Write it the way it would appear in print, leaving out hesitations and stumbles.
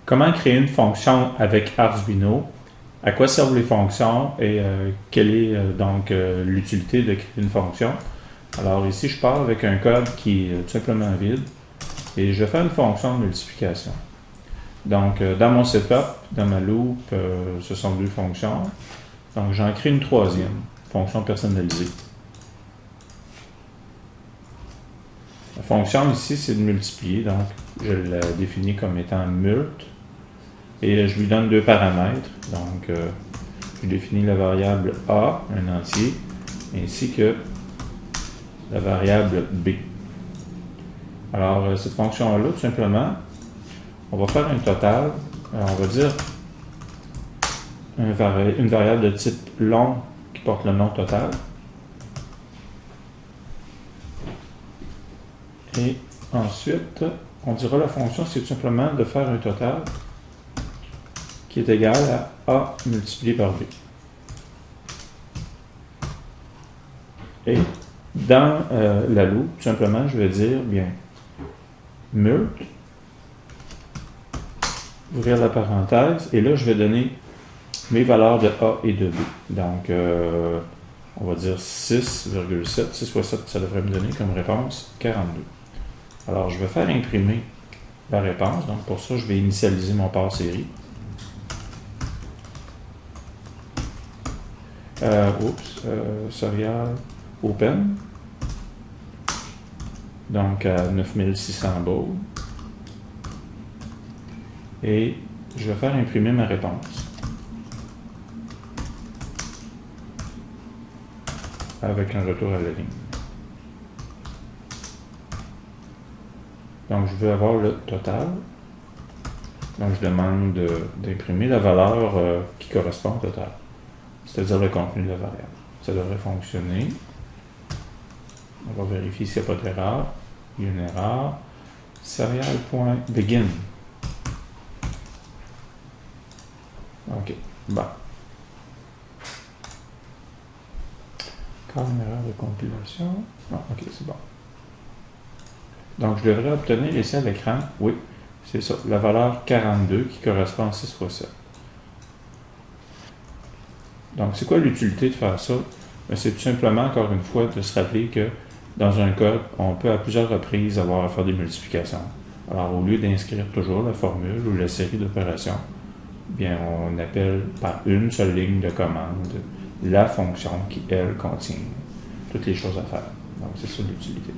Comment créer une fonction avec Arduino? À quoi servent les fonctions et quelle est l'utilité de créer une fonction? Alors ici, je pars avec un code qui est tout simplement vide et je vais faire une fonction de multiplication. Donc, dans mon setup, dans ma loop, ce sont deux fonctions. Donc, j'en crée une troisième, fonction personnalisée. La fonction ici, c'est de multiplier, donc je la définis comme étant mult. Et je lui donne deux paramètres. Donc, je définis la variable A, un entier, ainsi que la variable B. Alors, cette fonction-là, tout simplement, on va faire un total. Alors, on va dire une variable de type long qui porte le nom total. Et ensuite, on dira la fonction, c'est tout simplement de faire un total qui est égal à A multiplié par B. Et dans la loupe, tout simplement, je vais dire, bien, mult, ouvrir la parenthèse, et là, je vais donner mes valeurs de A et de B. Donc, on va dire 6,7. 6 fois 7, ça devrait me donner comme réponse 42. Alors, je vais faire imprimer la réponse. Donc, pour ça, je vais initialiser mon pare série. Serial Open. Donc, à 9600 bauds. Et je vais faire imprimer ma réponse. Avec un retour à la ligne. Donc, je veux avoir le total. Donc, je demande d'imprimer la valeur qui correspond au total, c'est-à-dire le contenu de la variable. Ça devrait fonctionner. On va vérifier s'il n'y a pas d'erreur. Il y a une erreur. Serial.begin. OK. Bon. Encore une erreur de compilation. Ah, OK, c'est bon. Donc, je devrais obtenir ici à l'écran, oui, c'est ça, la valeur 42 qui correspond à 6 fois 7. Donc, c'est quoi l'utilité de faire ça? C'est tout simplement, encore une fois, de se rappeler que dans un code, on peut à plusieurs reprises avoir à faire des multiplications. Alors, au lieu d'inscrire toujours la formule ou la série d'opérations, bien, on appelle par une seule ligne de commande la fonction qui, elle, contient toutes les choses à faire. Donc, c'est ça l'utilité.